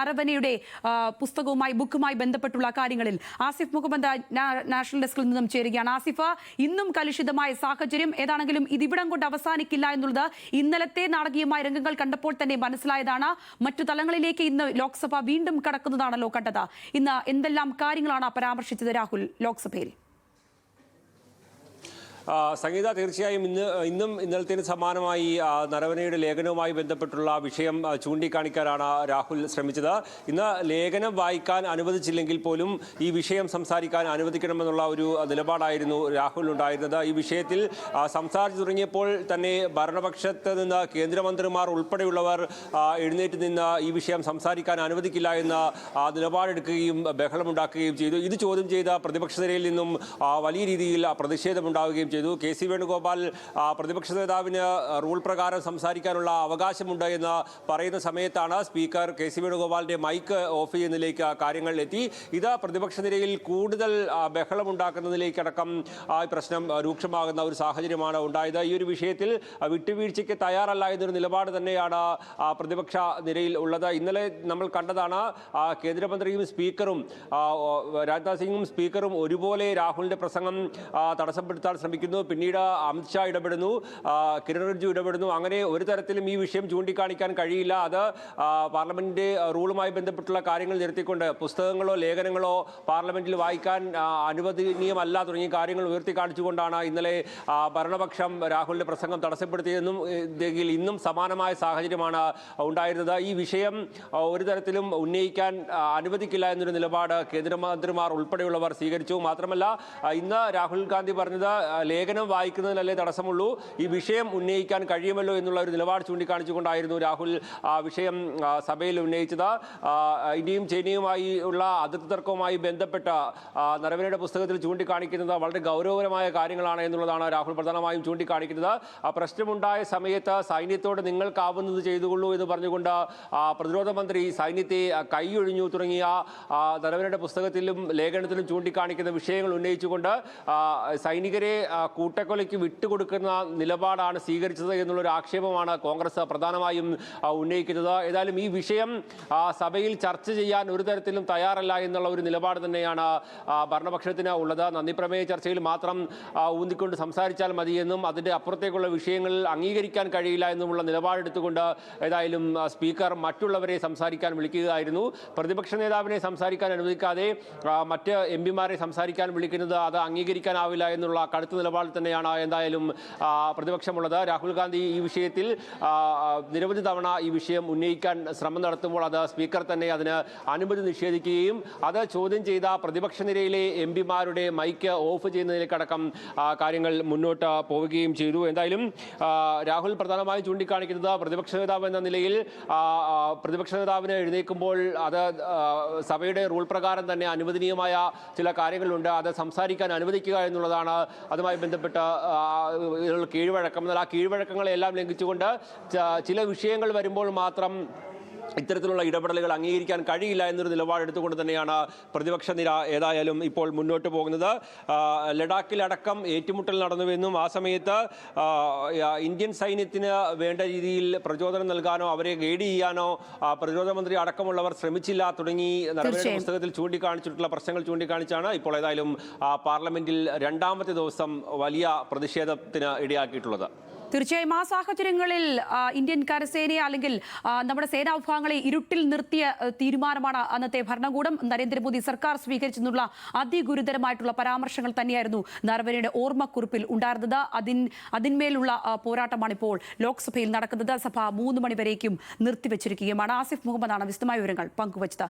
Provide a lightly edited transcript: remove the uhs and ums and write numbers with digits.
നരവനയുടെ ബുക്കുമായി ബന്ധപ്പെട്ടുള്ള കാര്യങ്ങളിൽ ആസിഫ് മുഹമ്മദ് നാഷണൽ ഡെസ്കിൽ നിന്നും ചേരുകയാണ്. ആസിഫ്, ഇന്നും കലുഷിതമായ സാഹചര്യം, ഏതാണെങ്കിലും ഇതിവിടം കൊണ്ട് അവസാനിക്കില്ല എന്നുള്ളത് ഇന്നലത്തെ നാടകീയമായ രംഗങ്ങൾ കണ്ടപ്പോൾ തന്നെ മനസ്സിലായതാണ്. മറ്റു തലങ്ങളിലേക്ക് ഇന്ന് ലോക്സഭ വീണ്ടും കടക്കുന്നതാണല്ലോ കണ്ടത്. ഇന്ന് എന്തെല്ലാം കാര്യങ്ങളാണ് പരാമർശിച്ചത് രാഹുൽ ലോക്സഭയിൽ? സംഗീത, തീർച്ചയായും ഇന്നും ഇന്നലത്തേന് സമാനമായി നരവനയുടെ ലേഖനവുമായി ബന്ധപ്പെട്ടുള്ള വിഷയം ചൂണ്ടിക്കാണിക്കാനാണ് രാഹുൽ ശ്രമിച്ചത്. ഇന്ന് ലേഖനം വായിക്കാൻ അനുവദിച്ചില്ലെങ്കിൽ പോലും ഈ വിഷയം സംസാരിക്കാൻ അനുവദിക്കണമെന്നുള്ള ഒരു നിലപാടായിരുന്നു രാഹുൽ ഉണ്ടായിരുന്നത്. ഈ വിഷയത്തിൽ സംസാരിച്ചു തുടങ്ങിയപ്പോൾ തന്നെ ഭരണപക്ഷത്ത് നിന്ന് കേന്ദ്രമന്ത്രിമാർ ഉൾപ്പെടെയുള്ളവർ എഴുന്നേറ്റ് നിന്ന് ഈ വിഷയം സംസാരിക്കാൻ അനുവദിക്കില്ല എന്ന നിലപാടെടുക്കുകയും ബഹളമുണ്ടാക്കുകയും ചെയ്തു. ഇത് ചോദ്യം ചെയ്ത പ്രതിപക്ഷ നിരയിൽ നിന്നും വലിയ രീതിയിൽ പ്രതിഷേധമുണ്ടാവുകയും ചെയ്തു. കെ.സി. വേണുഗോപാൽ പ്രതിപക്ഷ നേതാവിന് റൂൾ പ്രകാരം സംസാരിക്കാനുള്ള അവകാശമുണ്ട് എന്ന് പറയുന്ന സമയത്താണ് സ്പീക്കർ കെ.സി. വേണുഗോപാലിന്റെ മൈക്ക് ഓഫ് ചെയ്യുന്നതിലേക്ക് കാര്യങ്ങൾ എത്തി. ഇത് പ്രതിപക്ഷ നിരയിൽ കൂടുതൽ ബഹളമുണ്ടാക്കുന്നതിലേക്കടക്കം പ്രശ്നം രൂക്ഷമാകുന്ന ഒരു സാഹചര്യമാണ് ഉണ്ടായത്. ഈ ഒരു വിഷയത്തിൽ വിട്ടുവീഴ്ചയ്ക്ക് തയ്യാറല്ല എന്നൊരു നിലപാട് തന്നെയാണ് പ്രതിപക്ഷ നിരയിൽ ഉള്ളത്. ഇന്നലെ നമ്മൾ കണ്ടതാണ്, കേന്ദ്രമന്ത്രിയും സ്പീക്കറും രാജ്നാഥ് സിംഗും സ്പീക്കറും ഒരുപോലെ രാഹുലിന്റെ പ്രസംഗം തടസ്സപ്പെടുത്താൻ ശ്രമിക്കുന്നു. പിന്നീട് അമിത്ഷാ ഇടപെടുന്നു, കിരൺ റിജ്ജു ഇടപെടുന്നു. അങ്ങനെ ഒരു തരത്തിലും ഈ വിഷയം ചൂണ്ടിക്കാണിക്കാൻ കഴിയില്ല. അത് പാർലമെന്റിന്റെ റൂളുമായി ബന്ധപ്പെട്ടുള്ള കാര്യങ്ങൾ നിർത്തിക്കൊണ്ട് പുസ്തകങ്ങളോ ലേഖനങ്ങളോ പാർലമെന്റിൽ വായിക്കാൻ അനുവദനീയമല്ല തുടങ്ങിയ കാര്യങ്ങൾ ഉയർത്തി കാണിച്ചുകൊണ്ടാണ് ഇന്നലെ ഭരണപക്ഷം രാഹുലിന്റെ പ്രസംഗം തടസ്സപ്പെടുത്തിയതെന്നും ഇന്നും സമാനമായ സാഹചര്യമാണ് ഉണ്ടായിരുന്നത്. ഈ വിഷയം ഒരു തരത്തിലും ഉന്നയിക്കാൻ അനുവദിക്കില്ല എന്നൊരു നിലപാട് കേന്ദ്രമന്ത്രിമാർ ഉൾപ്പെടെയുള്ളവർ സ്വീകരിച്ചു. മാത്രമല്ല, ഇന്ന് രാഹുൽ ഗാന്ധി പറഞ്ഞത് ലേഖനം വായിക്കുന്നതിനല്ലേ തടസ്സമുള്ളൂ, ഈ വിഷയം ഉന്നയിക്കാൻ കഴിയുമല്ലോ എന്നുള്ള ഒരു നിലപാട് ചൂണ്ടിക്കാണിച്ചുകൊണ്ടായിരുന്നു രാഹുൽ വിഷയം സഭയിൽ ഉന്നയിച്ചത്. ഇന്ത്യയും ചൈനയുമായി ഉള്ള അതിർത്തി തർക്കവുമായി ബന്ധപ്പെട്ട നരവനയുടെ പുസ്തകത്തിൽ ചൂണ്ടിക്കാണിക്കുന്നത് വളരെ ഗൗരവപരമായ കാര്യങ്ങളാണ് എന്നുള്ളതാണ് രാഹുൽ പ്രധാനമായും ചൂണ്ടിക്കാണിക്കുന്നത്. പ്രശ്നമുണ്ടായ സമയത്ത് സൈന്യത്തോട് നിങ്ങൾക്കാവുന്നത് ചെയ്തുകൊള്ളൂ എന്ന് പറഞ്ഞുകൊണ്ട് പ്രതിരോധ മന്ത്രി സൈന്യത്തെ കൈയൊഴിഞ്ഞു തുടങ്ങിയ നരവനയുടെ പുസ്തകത്തിലും ലേഖനത്തിലും ചൂണ്ടിക്കാണിക്കുന്ന വിഷയങ്ങൾ ഉന്നയിച്ചുകൊണ്ട് സൈനികരെ കൂട്ടക്കൊലയ്ക്ക് വിട്ടുകൊടുക്കുന്ന നിലപാടാണ് സ്വീകരിച്ചത് എന്നുള്ളൊരു ആക്ഷേപമാണ് കോൺഗ്രസ് പ്രധാനമായും ഉന്നയിക്കുന്നത്. ഏതായാലും ഈ വിഷയം സഭയിൽ ചർച്ച ചെയ്യാൻ ഒരു തരത്തിലും തയ്യാറല്ല എന്നുള്ള ഒരു നിലപാട് തന്നെയാണ് ഭരണപക്ഷത്തിന് ഉള്ളത്. നന്ദിപ്രമേയ ചർച്ചയിൽ മാത്രം ഊന്നിക്കൊണ്ട് സംസാരിച്ചാൽ മതിയെന്നും അതിൻ്റെ അപ്പുറത്തേക്കുള്ള വിഷയങ്ങളിൽ അംഗീകരിക്കാൻ കഴിയില്ല എന്നുമുള്ള നിലപാടെടുത്തുകൊണ്ട് ഏതായാലും സ്പീക്കർ മറ്റുള്ളവരെ സംസാരിക്കാൻ വിളിക്കുകയായിരുന്നു. പ്രതിപക്ഷ നേതാവിനെ സംസാരിക്കാൻ അനുവദിക്കാതെ മറ്റ് എംപിമാരെ സംസാരിക്കാൻ വിളിക്കുന്നത് അത് അംഗീകരിക്കാനാവില്ല എന്നുള്ള കടുത്ത നിലപാടിൽ തന്നെയാണ് എന്തായാലും പ്രതിപക്ഷമുള്ളത്. രാഹുൽ ഗാന്ധി ഈ വിഷയത്തിൽ നിരവധി തവണ ഈ വിഷയം ഉന്നയിക്കാൻ ശ്രമം നടത്തുമ്പോൾ അത് സ്പീക്കർ തന്നെ അതിന് അനുമതി നിഷേധിക്കുകയും അത് ചോദ്യം ചെയ്ത പ്രതിപക്ഷ നിരയിലെ എംപിമാരുടെ മൈക്ക് ഓഫ് ചെയ്യുന്നതിലേക്കടക്കം കാര്യങ്ങൾ മുന്നോട്ട് പോവുകയും ചെയ്തു. എന്തായാലും രാഹുൽ പ്രധാനമായും ചൂണ്ടിക്കാണിക്കുന്നത് പ്രതിപക്ഷ നേതാവ് എന്ന നിലയിൽ പ്രതിപക്ഷ നേതാവിന് എഴുന്നേൽക്കുമ്പോൾ അത് സഭയുടെ റൂൾ പ്രകാരം തന്നെ അനുവദനീയമായ ചില കാര്യങ്ങളുണ്ട്, അത് സംസാരിക്കാൻ അനുവദിക്കുക എന്നുള്ളതാണ്. അതുമായി ബന്ധപ്പെട്ട കീഴ്വഴക്കം, എന്നാൽ ആ കീഴ്വഴക്കങ്ങളെല്ലാം ലംഘിച്ചുകൊണ്ട് ചില വിഷയങ്ങൾ വരുമ്പോൾ മാത്രം ഇത്തരത്തിലുള്ള ഇടപെടലുകൾ അംഗീകരിക്കാൻ കഴിയില്ല എന്നൊരു നിലപാടെടുത്തുകൊണ്ട് തന്നെയാണ് പ്രതിപക്ഷ നിര ഏതായാലും ഇപ്പോൾ മുന്നോട്ട് പോകുന്നത്. ലഡാക്കിലടക്കം ഏറ്റുമുട്ടൽ നടന്നുവെന്നും ആ സമയത്ത് ഇന്ത്യൻ സൈന്യത്തിന് വേണ്ട രീതിയിൽ പ്രചോദനം നൽകാനോ അവരെ ഗൈഡ് ചെയ്യാനോ പ്രതിരോധ മന്ത്രി അടക്കമുള്ളവർ ശ്രമിച്ചില്ല തുടങ്ങി നരവനയുടെ പുസ്തകത്തിൽ ചൂണ്ടിക്കാണിച്ചിട്ടുള്ള പ്രശ്നങ്ങൾ ചൂണ്ടിക്കാണിച്ചാണ് ഇപ്പോൾ ഏതായാലും പാർലമെന്റിൽ രണ്ടാമത്തെ ദിവസം വലിയ പ്രതിഷേധത്തിന് ഇടയാക്കിയിട്ടുള്ളത്. തീർച്ചയായും ആ സാഹചര്യങ്ങളിൽ ഇന്ത്യൻ കരസേനയെ അല്ലെങ്കിൽ നമ്മുടെ സേനാ വിഭാഗങ്ങളെ ഇരുട്ടിൽ നിർത്തിയ തീരുമാനമാണ് അന്നത്തെ ഭരണകൂടം നരേന്ദ്രമോദി സർക്കാർ സ്വീകരിച്ചെന്നുള്ള അതിഗുരുതരമായിട്ടുള്ള പരാമർശങ്ങൾ തന്നെയായിരുന്നു നരവനയുടെ ഓർമ്മക്കുറിപ്പിൽ ഉണ്ടായിരുന്നത്. അതിന്മേലുള്ള പോരാട്ടമാണ് ഇപ്പോൾ ലോക്സഭയിൽ നടക്കുന്നത്. സഭ 3 മണി വരേക്കും നിർത്തിവെച്ചിരിക്കുകയുമാണ്. ആസിഫ് മുഹമ്മദാണ് വിശദമായ വിവരങ്ങൾ പങ്കുവച്ചത്.